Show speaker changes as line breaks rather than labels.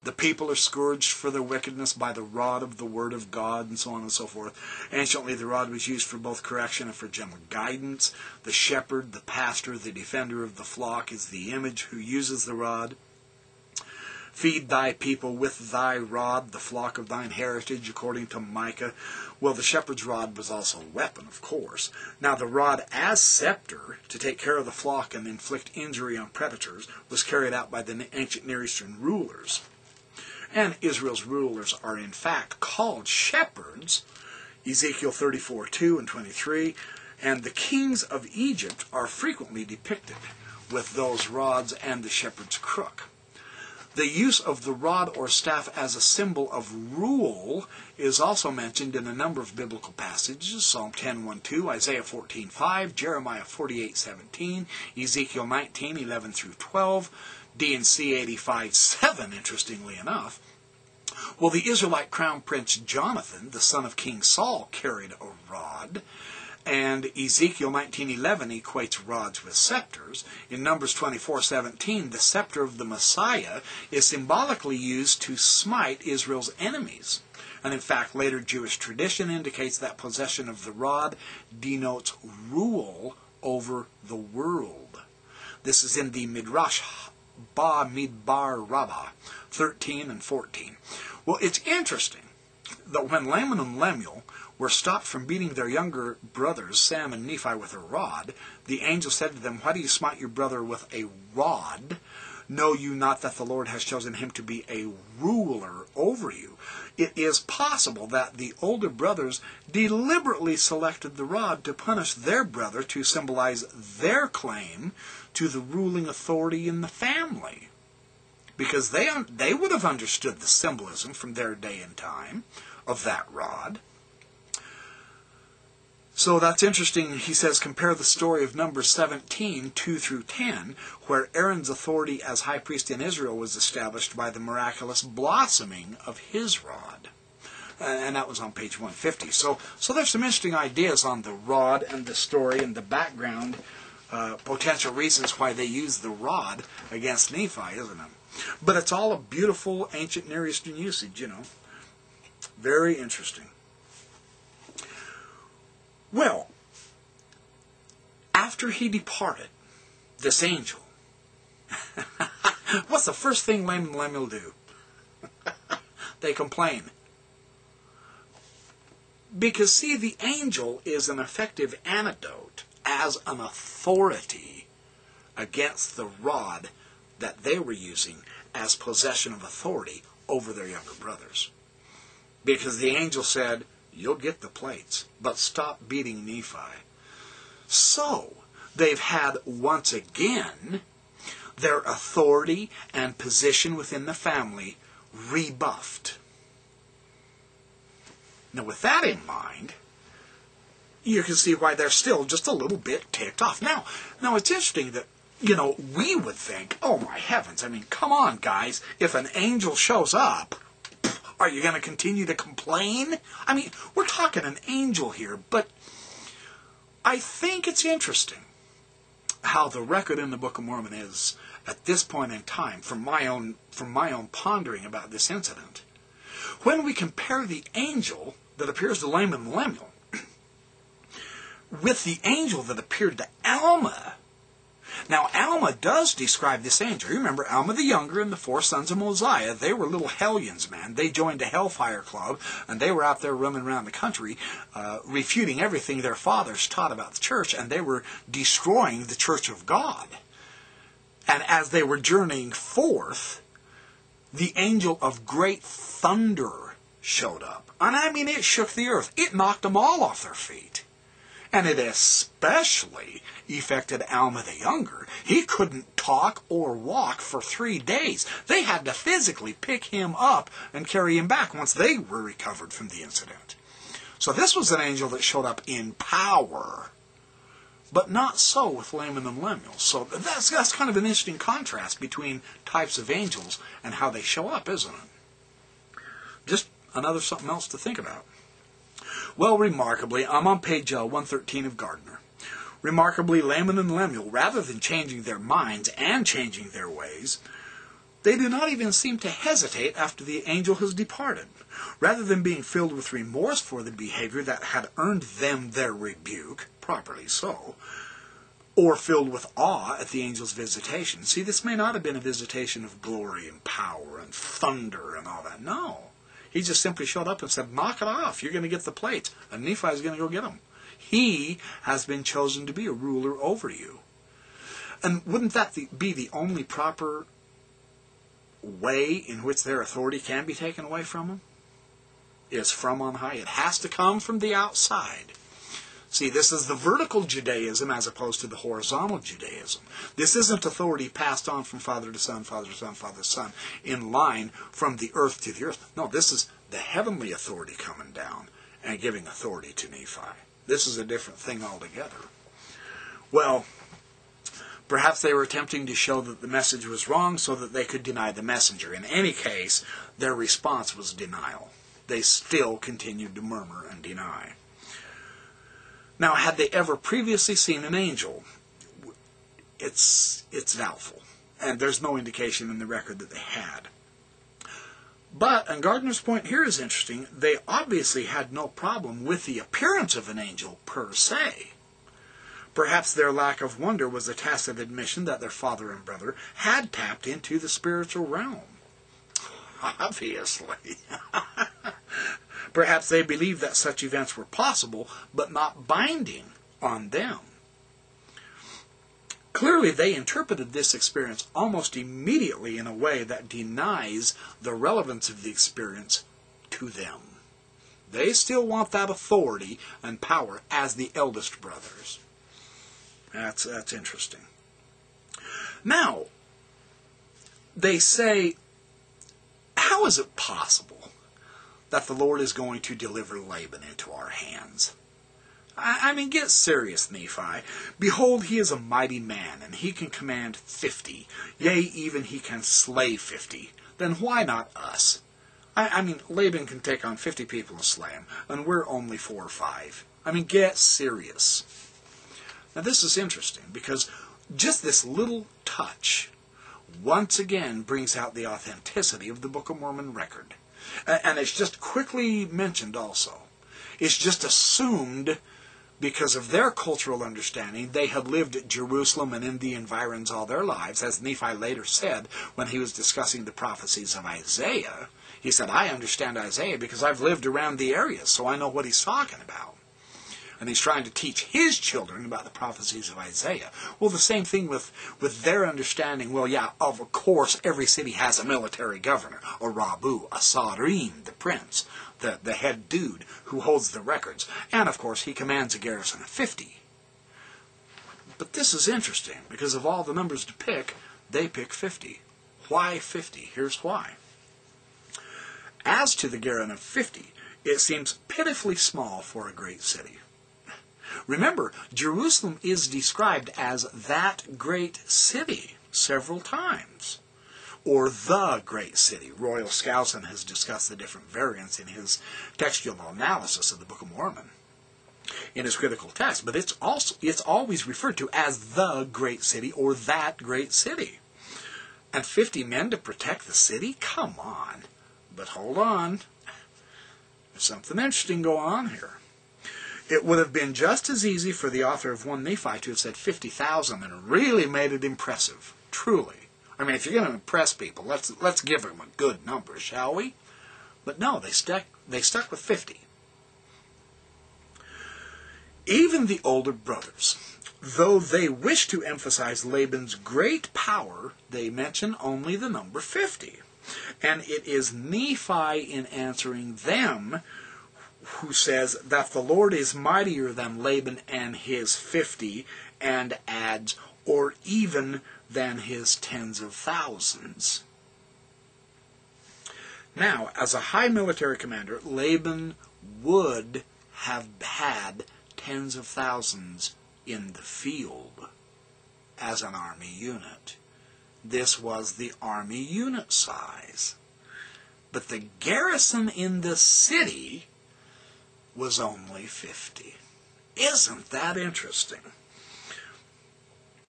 The people are scourged for their wickedness by the rod of the word of God, and so on and so forth. Anciently, the rod was used for both correction and for gentle guidance. The shepherd, the pastor, the defender of the flock is the image who uses the rod. Feed thy people with thy rod, the flock of thine heritage, according to Micah. Well, the shepherd's rod was also a weapon, of course. Now, the rod as scepter, to take care of the flock and inflict injury on predators, was carried out by the ancient Near Eastern rulers. And Israel's rulers are in fact called shepherds, Ezekiel 34:2 and 23, and the kings of Egypt are frequently depicted with those rods and the shepherd's crook. The use of the rod or staff as a symbol of rule is also mentioned in a number of biblical passages: Psalm 10:1-2, Isaiah 14:5, Jeremiah 48:17, Ezekiel 19:11 through 12, D&C 85:7, interestingly enough. Well, the Israelite crown prince Jonathan, the son of King Saul, carried a rod, and Ezekiel 19:11 equates rods with scepters. In Numbers 24:17, the scepter of the Messiah is symbolically used to smite Israel's enemies. And in fact, later Jewish tradition indicates that possession of the rod denotes rule over the world. This is in the Midrash Midbar Rabbah 13 and 14. Well, it's interesting that when Laban and Lemuel were stopped from beating their younger brothers, Sam and Nephi, with a rod, the angel said to them, "Why do you smite your brother with a rod? Know you not that the Lord has chosen him to be a ruler over you?" It is possible that the older brothers deliberately selected the rod to punish their brother, to symbolize their claim to the ruling authority in the family. Because they would have understood the symbolism from their day and time of that rod. So that's interesting. He says, compare the story of Numbers 17, 2 through 10, where Aaron's authority as high priest in Israel was established by the miraculous blossoming of his rod. And that was on page 150. So there's some interesting ideas on the rod and the story and the background, potential reasons why they used the rod against Nephi, isn't it? But it's all a beautiful ancient Near Eastern usage, you know. Very interesting. Well, after he departed, this angel, what's the first thing Laban and Lemuel do? They complain. Because, see, the angel is an effective antidote as an authority against the rod that they were using as possession of authority over their younger brothers. Because the angel said, "You'll get the plates, but stop beating Nephi." So, they've had, once again, their authority and position within the family rebuffed. Now, with that in mind, you can see why they're still just a little bit ticked off. Now it's interesting that, you know, we would think, oh my heavens, I mean, come on, guys, if an angel shows up, are you going to continue to complain? I mean, we're talking an angel here, but I think it's interesting how the record in the Book of Mormon is, at this point in time, from my own pondering about this incident. When we compare the angel that appears to Laban and Lemuel with the angel that appeared to Alma. Now, Alma does describe this angel. You remember Alma the Younger and the four sons of Mosiah. They were little hellions, man. They joined a hellfire club, and they were out there roaming around the country, refuting everything their fathers taught about the church, and they were destroying the church of God. And as they were journeying forth, the angel of great thunder showed up. And I mean, it shook the earth. It knocked them all off their feet. And it especially affected Alma the Younger. He couldn't talk or walk for 3 days. They had to physically pick him up and carry him back once they were recovered from the incident. So this was an angel that showed up in power. But not so with Laban and Lemuel. So that's kind of an interesting contrast between types of angels and how they show up, isn't it? Just another something else to think about. Well, remarkably, I'm on page 113 of Gardner. Remarkably, Laban and Lemuel, rather than changing their minds and changing their ways, They do not even seem to hesitate after the angel has departed. Rather than being filled with remorse for the behavior that had earned them their rebuke, properly so, or filled with awe at the angel's visitation. See, this may not have been a visitation of glory and power and thunder and all that. No. He just simply showed up and said, knock it off. You're going to get the plates. And Nephi is going to go get them. He has been chosen to be a ruler over you. And wouldn't that be the only proper way in which their authority can be taken away from them? Is from on high. It has to come from the outside. See, this is the vertical Judaism as opposed to the horizontal Judaism. This isn't authority passed on from father to son, father to son, father to son, in line from the earth to the earth. No, this is the heavenly authority coming down and giving authority to Nephi. This is a different thing altogether. Well, perhaps they were attempting to show that the message was wrong so that they could deny the messenger. In any case, their response was denial. They still continued to murmur and deny. Now, had they ever previously seen an angel? It's doubtful. And there's no indication in the record that they had. But, and Gardner's point here is interesting, they obviously had no problem with the appearance of an angel per se. Perhaps their lack of wonder was a tacit admission that their father and brother had tapped into the spiritual realm. Obviously. Perhaps they believed that such events were possible, but not binding on them. Clearly, they interpreted this experience almost immediately in a way that denies the relevance of the experience to them. They still want that authority and power as the eldest brothers. That's interesting. Now, they say, how is it possible that the Lord is going to deliver Laban into our hands? I mean, get serious, Nephi. Behold, he is a mighty man, and he can command 50. Yea, even he can slay 50. Then why not us? I mean, Laban can take on 50 people and slay them, and we're only 4 or 5. I mean, get serious. Now, this is interesting, because just this little touch once again brings out the authenticity of the Book of Mormon record. And it's just quickly mentioned also. It's just assumed because of their cultural understanding. They had lived at Jerusalem and in the environs all their lives, as Nephi later said when he was discussing the prophecies of Isaiah. He said, I understand Isaiah because I've lived around the area, so I know what he's talking about. And he's trying to teach his children about the prophecies of Isaiah. Well, the same thing with their understanding. Well, yeah, of course, every city has a military governor, a Rabu, a Sarim, the prince, the head dude who holds the records. And, of course, he commands a garrison of 50. But this is interesting, because of all the numbers to pick, they pick 50. Why 50? Here's why. As to the garrison of 50, it seems pitifully small for a great city. Remember, Jerusalem is described as that great city several times, or the great city. Royal Skousen has discussed the different variants in his textual analysis of the Book of Mormon in his critical text, but it's always referred to as the great city or that great city. And 50 men to protect the city? Come on. But hold on. There's something interesting going on here. It would have been just as easy for the author of 1 Nephi to have said 50,000 and really made it impressive. Truly. I mean, if you're going to impress people, let's give them a good number, shall we? But no, they stuck with 50. Even the older brothers, though they wish to emphasize Laban's great power, they mention only the number 50. And it is Nephi, in answering them, who says that the Lord is mightier than Laban and his 50, and adds, or even than his tens of thousands. Now, as a high military commander, Laban would have had tens of thousands in the field as an army unit. This was the army unit size. But the garrison in the city was only 50. Isn't that interesting?